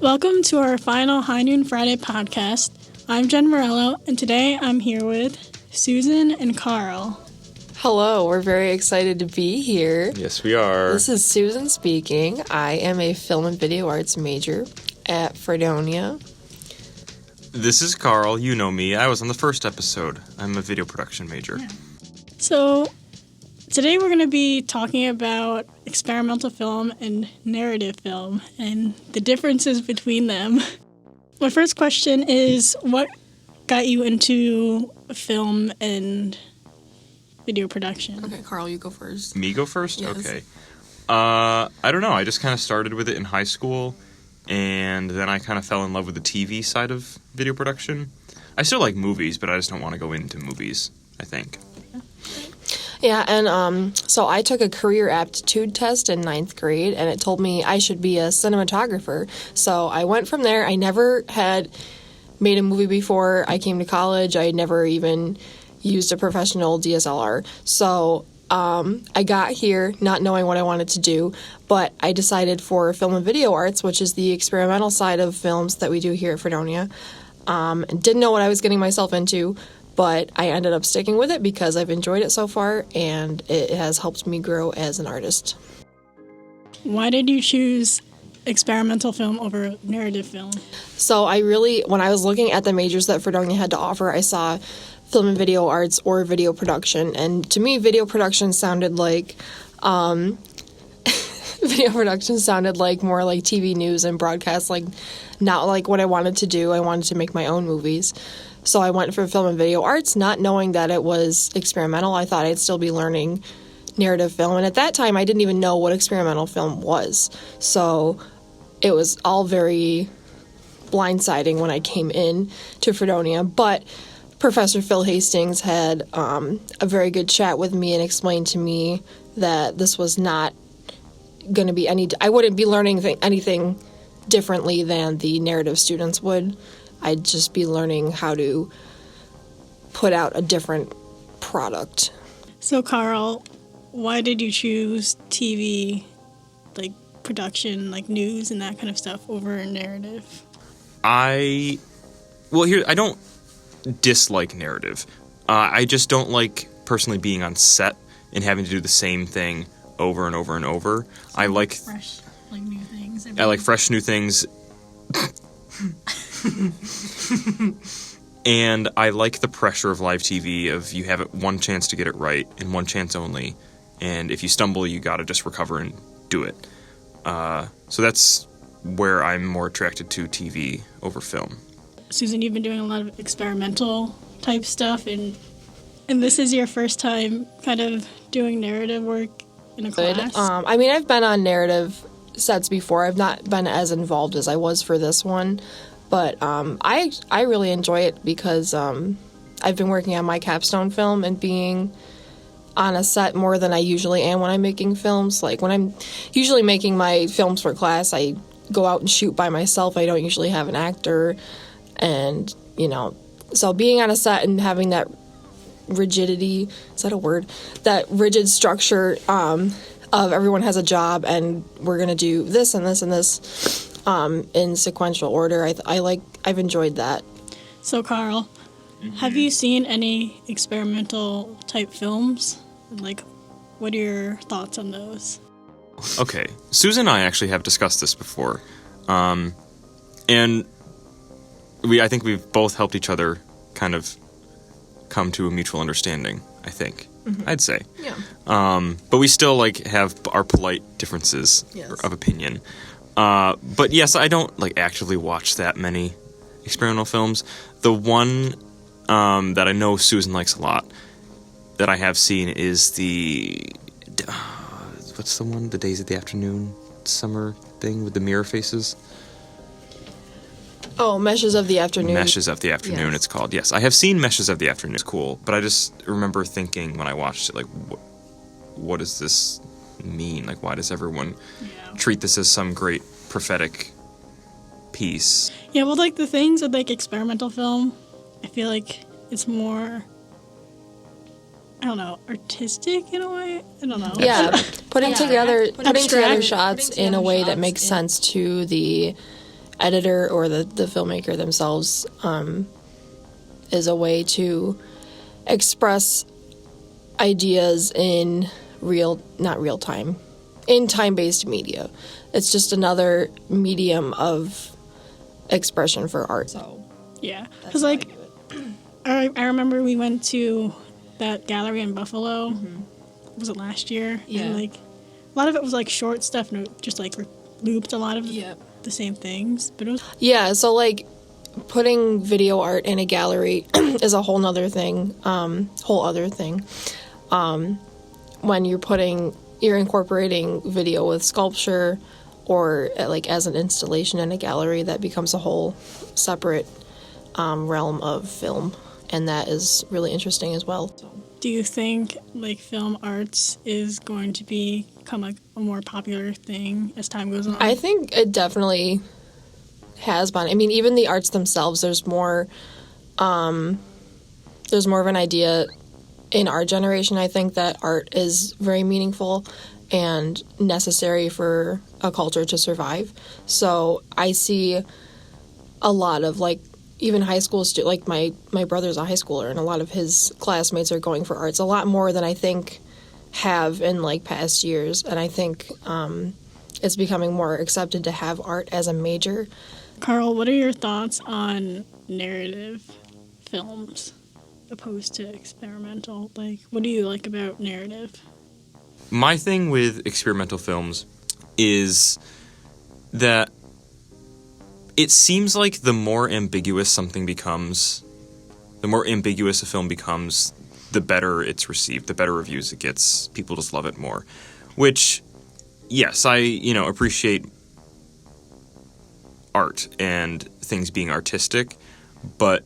Welcome to our final High Noon Friday podcast. I'm Jen Morello, and today I'm here with Susan and Carl. Hello, we're very excited to be here. Yes, we are. This is Susan speaking. I am a film and video arts major at Fredonia. This is Carl. You know me. I was on the first episode. I'm a video production major. Yeah. So, today we're going to be talking about experimental film and narrative film and the differences between them. My first question is, what got you into film and video production? Okay, Carl, you go first. Me go first? Yes. Okay. I don't know. I just kind of started with it in high school, and then I kind of fell in love with the TV side of video production. I still like movies, but I just don't want to go into movies, I think. Yeah, and so I took a career aptitude test in 9th grade, and it told me I should be a cinematographer. So I went from there. I never had made a movie before I came to college. I never even used a professional DSLR. So I got here not knowing what I wanted to do, but I decided for film and video arts, which is the experimental side of films that we do here at Fredonia. Didn't know what I was getting myself into, but I ended up sticking with it because I've enjoyed it so far, and it has helped me grow as an artist. Why did you choose experimental film over narrative film? So when I was looking at the majors that Fredonia had to offer, I saw film and video arts or video production, and to me, video production sounded like more like TV news and broadcast, like not like what I wanted to do. I wanted to make my own movies. So I went for film and video arts, not knowing that it was experimental. I thought I'd still be learning narrative film. And at that time, I didn't even know what experimental film was. So it was all very blindsiding when I came in to Fredonia. But Professor Phil Hastings had a very good chat with me and explained to me that this was not going to be I wouldn't be learning anything differently than the narrative students would. I'd just be learning how to put out a different product. So, Carl, why did you choose TV, like production, like news and that kind of stuff, over narrative? I don't dislike narrative. I just don't like personally being on set and having to do the same thing over and over and over. So I like fresh, like new things. I like fresh new things. And I like the pressure of live TV of you have one chance to get it right and one chance only, and if you stumble you gotta just recover and do it. So that's where I'm more attracted to TV over film. Susan, you've been doing a lot of experimental type stuff, and this is your first time kind of doing narrative work in a class? I've been on narrative sets before. I've not been as involved as I was for this one. But I really enjoy it because I've been working on my capstone film and being on a set more than I usually am when I'm making films. Like when I'm usually making my films for class, I go out and shoot by myself. I don't usually have an actor. And, so being on a set and having that rigidity, is that a word? That rigid structure of everyone has a job and we're going to do this and this and this. In sequential order. I've enjoyed that. So, Carl, have you seen any experimental type films? Like, what are your thoughts on those? Okay, Susan and I actually have discussed this before, and I think we've both helped each other kind of come to a mutual understanding. I think I'd say, yeah. But we still have our polite differences of opinion. But yes, I don't actively watch that many experimental films. The one that I know Susan likes a lot that I have seen is what's the one? The Days of the Afternoon summer thing with the mirror faces? Oh, Meshes of the Afternoon. Meshes of the Afternoon, yes. It's called. Yes, I have seen Meshes of the Afternoon. It's cool, but I just remember thinking when I watched it, what does this mean? Why does everyone treat this as some great prophetic piece? Yeah, well, the things with experimental film, I feel like it's more, I don't know, artistic in a way. I don't know. Yeah, putting together shots in a way that makes sense to the editor or the filmmaker themselves is a way to express ideas in in time-based media. It's just another medium of expression for art. So yeah, because like I remember we went to that gallery in Buffalo. Was it last year? Yeah. And like a lot of it was like short stuff, and it just like looped a lot of the same things. But it was so like putting video art in a gallery is a whole other thing. When you're incorporating video with sculpture or like as an installation in a gallery, that becomes a whole separate realm of film, and that is really interesting as well. Do you think like film arts is going to become a more popular thing as time goes on? I think it definitely has been. I mean, even the arts themselves, there's more of an idea in our generation. I think that art is very meaningful and necessary for a culture to survive. So I see a lot of like even high school students, like my brother's a high schooler, and a lot of his classmates are going for arts, a lot more than I think have in like past years. And I think it's becoming more accepted to have art as a major. Carl, what are your thoughts on narrative films opposed to experimental? Like, what do you like about narrative? My thing with experimental films is that it seems like the more ambiguous something becomes, the more ambiguous a film becomes, the better it's received, the better reviews it gets. People just love it more. Which, yes, I appreciate art and things being artistic, but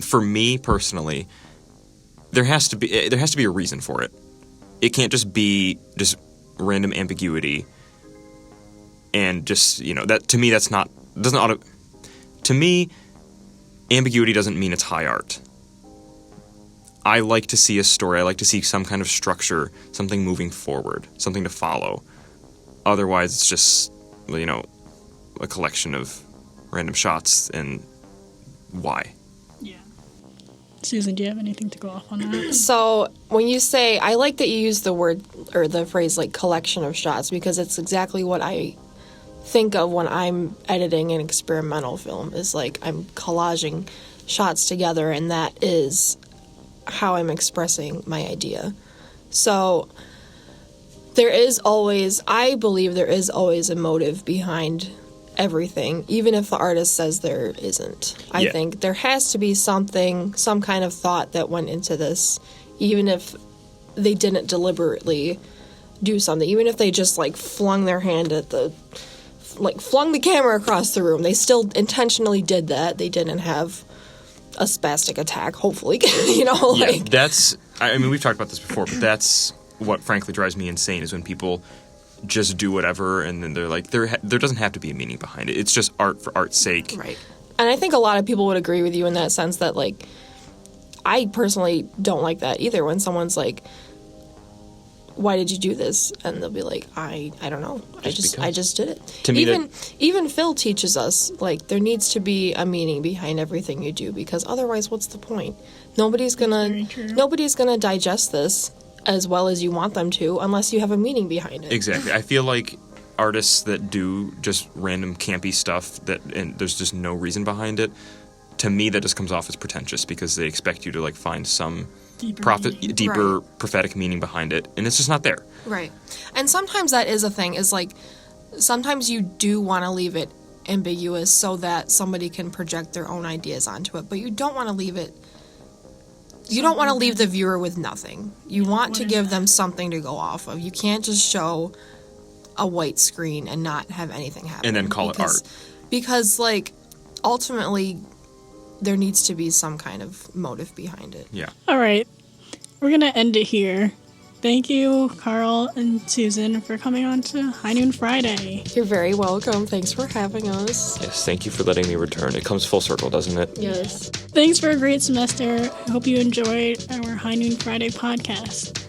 for me personally, there has to be a reason for it. It can't just be just random ambiguity, and just that to me to me, ambiguity doesn't mean it's high art. I like to see a story. I like to see some kind of structure, something moving forward, something to follow. Otherwise, it's just a collection of random shots, and why? Yeah. Susan, do you have anything to go off on that? So when you say, I like that you use the word or the phrase like collection of shots, because it's exactly what I think of when I'm editing an experimental film, is like I'm collaging shots together, and that is how I'm expressing my idea. So I believe there is always a motive behind everything, even if the artist says there isn't. I think there has to be some kind of thought that went into this, even if they didn't deliberately do something, even if they just like flung their hand at flung the camera across the room. They still intentionally did that. They didn't have a spastic attack, hopefully. That's, I mean, we've talked about this before, but that's what frankly drives me insane, is when people just do whatever, and then they're like, there doesn't have to be a meaning behind it. It's just art for art's sake. Right. And I think a lot of people would agree with you in that sense, that like, I personally don't like that either, when someone's like, why did you do this? And they'll be like, I don't know. I just did it. To me, even Phil teaches us, like, there needs to be a meaning behind everything you do, because otherwise, what's the point? Nobody's gonna digest this as well as you want them to unless you have a meaning behind it. Exactly. I feel like artists that do just random campy stuff and there's just no reason behind it, to me that just comes off as pretentious, because they expect you to like find some deeper prophetic meaning behind it, and it's just not there. Right. And sometimes that is a thing, is like sometimes you do want to leave it ambiguous so that somebody can project their own ideas onto it, but you don't want to leave the viewer with nothing. You want to give them something to go off of. You can't just show a white screen and not have anything happen. And then call it art. Because, like, ultimately, there needs to be some kind of motive behind it. Yeah. All right. We're going to end it here. Thank you, Carl and Susan, for coming on to High Noon Friday. You're very welcome. Thanks for having us. Yes, thank you for letting me return. It comes full circle, doesn't it? Yes. Thanks for a great semester. I hope you enjoyed our High Noon Friday podcast.